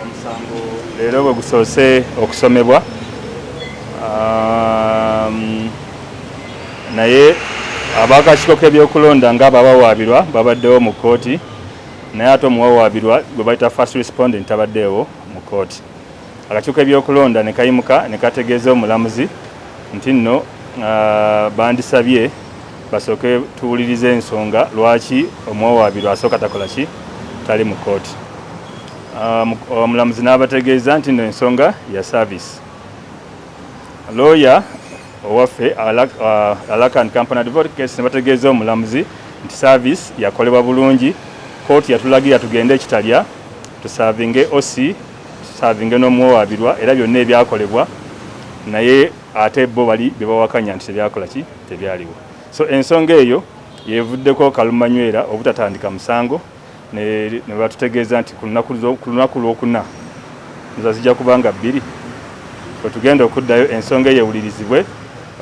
Omusango leero bwe gusoose okusomebwa naye ab'akakiiko k'ebyokulonda ng'abawawaabirwa babaddewo mu kkooti naye ate omuwawaabirwa gwe bayita first respondent tabaddeewo mu kkooti. Akakiiko k'ebyokulonda ne kayimuka ne kategeeza omulamuzi nti nno bandisabye basooke tuwulirize ensonga lwaki omuwawaabirwa asooka takola ki tali mu kkooti. Omulamuzi n'abategeeza nti nno ensonga ya service. Lawyer owaffe Alaka and Company Advocate case ne bategeeza omulamuzi nti service yakolebwa bulungi, kkooti yatulagira tugende ekitalya tusavinge OC tusavinge n'omuwawaabirwa era byonna ebyakolebwa naye ate bo bali bye bawakanya nti tebyakola ki tebyaliwo. So ensonga eyo yevuddeko kalumanywera obutatandika musango ne batutegeeza nti ku lunaku lwokuna nza zijja kubanga 2 so tugenda okuddayo ensonga eyewulirizibwe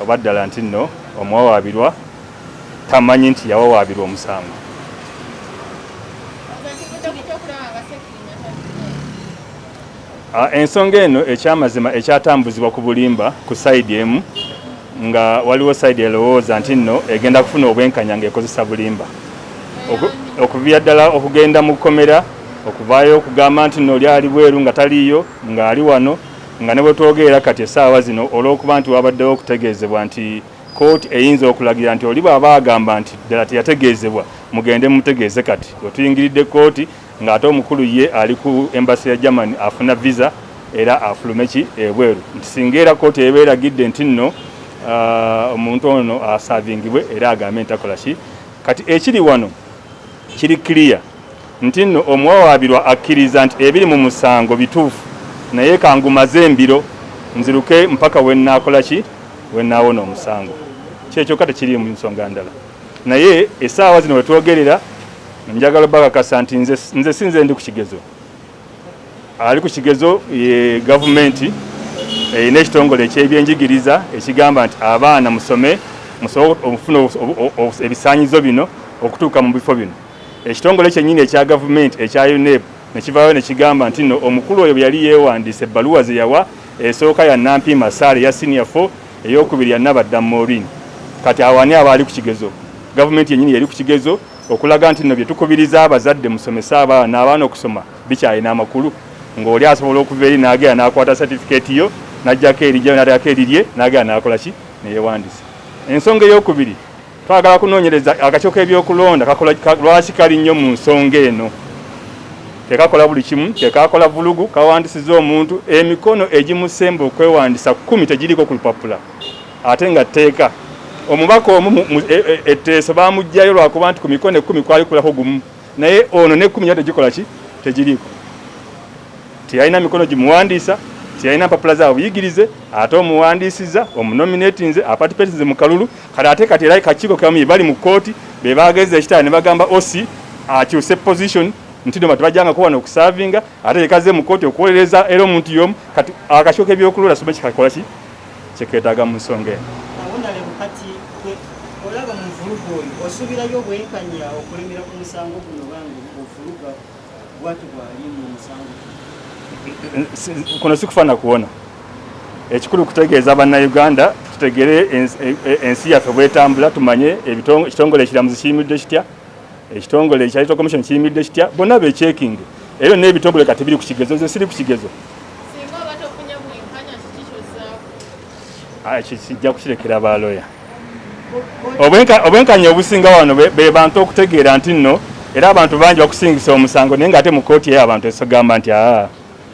oba ddala nti nno omuwawaabirwa tamanyi nti yawawaabirwa omusango. Ensonga eno ekyamazima ekyatambuzibwa ku bulimba ku sayidi emu nga waliwo sayidi erowooza nti nno egenda kufuna obwenkanya ng'ekozesa bulimba okuvira ddala okugenda mu kkomera okuvaayo okugamba nti nno lyali bweru nga taliiyo ng'ali wano nga ne bwe twogerera kati essaawa zino olw'okuba nti wabaddewo okutegeezebwa nti kkooti eyinza okulagira nti oli bw'aba agamba nti ddala teyategeezebwa mugende mumutegeeze kati wetuyingiridde kkooti ng'ate omukulu ye ali ku embassy ya Germany afuna visa era afulume ki ebweru nti singa era kkooti ebeeragidde nti nno omuntu ono asavingibwe era agambe ntakola ki kati ekiri wano kiri clear nti nno omuwawaabirwa akkiriza nti ebiri mu musango bituufu naye kangumaze embiro nziruke mpaka wenaakola ki wenaawona omusango kyekyo kati kiri mu nsonga ndala naye essaawa zino wetwogerera njagala bakakasa nti nze sinze ndi ku kigezo ali ku kigezo ye gavumenti erina ekitongole ekyebyenjigiriza ekigamba nti abaana musome ofuna ebisaanyizo bino okutuuka mu bifo bino. Ekitongole kyennyini ekya gavumenti ekya UNEP nekivaayo nekigamba nti nno omukulu oyo bwe yali yeewandiisa ebbaluwa ze yawa esooka ya Nampiima Saale ya senior 4 ey'okubiri ya Nabadda Maureen kati awani abaali ku kigezo gavumenti yennyini yali ku kigezo okulaga nti nno bye tukubiriza abazadde musomesa abaana okusoma bikyalina amakulu ng'oli asobola okuva eri n'agenda n'akwata certificate yo n'ajjako erijjayo n'alyako erirye n'agenda n'akola ki neyewandiisa. Ensonga ey'okubiri twagala kunoonyereza akakiiko k'ebyokulonda lwaki kali nnyo mu nsonga eno tekakola buli kimu tekakola vulugu kawandisiza omuntu emikono egimusemba okwewandisa 10 tegiriko ku lupapula ate nga tteeka omubaka omu etteeso baamugjayo lwakuba nti ku mikono 10 kwali kulako gumu naye ono ne 10 tegikola ki tegiriko tiyalina mikono gimuwandiisa tiyalina mpapula za buyigirize ate omuwandiisiza omunominatinze apatipetinze mu kalulu kale ate kati era kakiiko kamu bali mu kkooti be baageza ekitala ne bagamba osi akyuse position nti no batubajjanga kuwana okusavinga ate yekaze mu kkooti okuwolereza era omuntu y'omu kati akakiiko k'ebyokulonda sobe kikakola ki kyekeetaaga mu nsonga eno. Olaba mu vulugu oyo osubirayo obwenkanya okulemera ku musango guno bange ofuluga bwatu bwali mu musango kuno sikufaana kuwona ekikulu kutegeeza bannayuganda tutegere ensi yaffe bwetambula tumanye ekitongole ekiramuzi kiyimiridde kitya ekitongole ekyalito commission kiyimiridde kitya bonna becheking eyo n'ebitongole kati biri ku kigezo nze siri ku kigezo kijja kukirekera baloya obwenkanya obusinga wano be bantu okutegeera nti nno era abantu bangi bakusingisa omusango naye ng'ate mu kkooti eyo abantu esogamba nti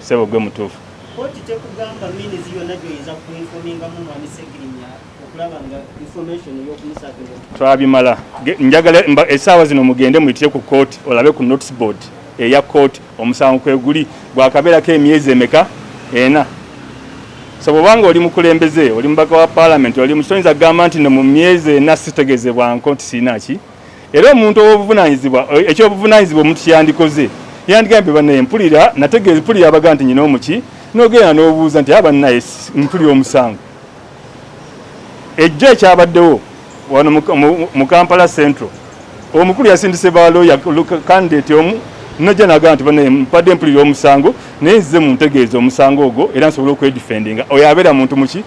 sebo gwe mutuufu kkooti tekugamba minizi yonna gyoyinza kuinfomingamu mwami Ssegirinya okulaba nga information ey'okumusakira twabimala njagala essaawa zino mugende muyitire ku kkooti olabe ku notice board eya kkooti omusango kweguli gwakabeerako emyezi emeka 4 so bwobanga oli mukulembeze oli mubaka wa parliament oli mukitoyinza kugamba nti no mu myezi 4 sitegezebwanko nti siina ki era omuntu ow'obuvunanyizibwa ekyobuvunanyizibwa omuntu kyeyandikoze yandigambye bannaye mpulira nategeeza mpulira abaga nti nyina omuki n'ogenda n'obuuza nti abannaye mpulira omusango ejjo ekyabaddewo wano mu Kampala Central omukulu yasindise balooya candidate omu nojja nagamba nti bane mpadde mpulira omusango naye nzize mu ntegeeza omusango ogwo era nsobola okwedifendinga oyo abeera muntu muki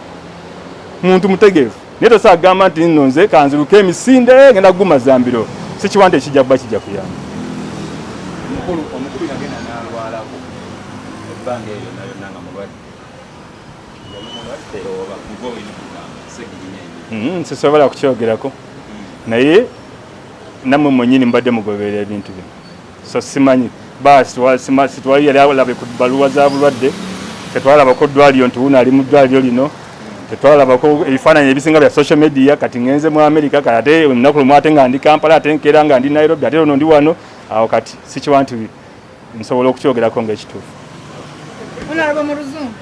muntu mutegeevu naye tosagamba nti nno nze kanziruka emisinde ngenda kugumazambiro sikiwante ekijja kuba kijja kuyamba omukulu yagenda n'alwalako ebbanga eryo nayo nanga mulwadde oba kuva olina okugamba Ssegirinya sisobola kukyogerako naye nammwe mwennyini mbadde mugoberera ebintu bino so simanyi situwali yali alabe ku baluwa za bulwadde tetwalabako ddwaliro nti wuno ali mu ddwaliro lino tetwalabako ebifaananyi ebisinga bya social media kati ngenze mu America kati ate olunaku lumu ate nga ndi Kampala ate nkeera nga ndi Nairobi ate ono ndi wano awo kati sikiwa nti nsobola okukyogerako ng'ekituufu. Honorable mu Luzungu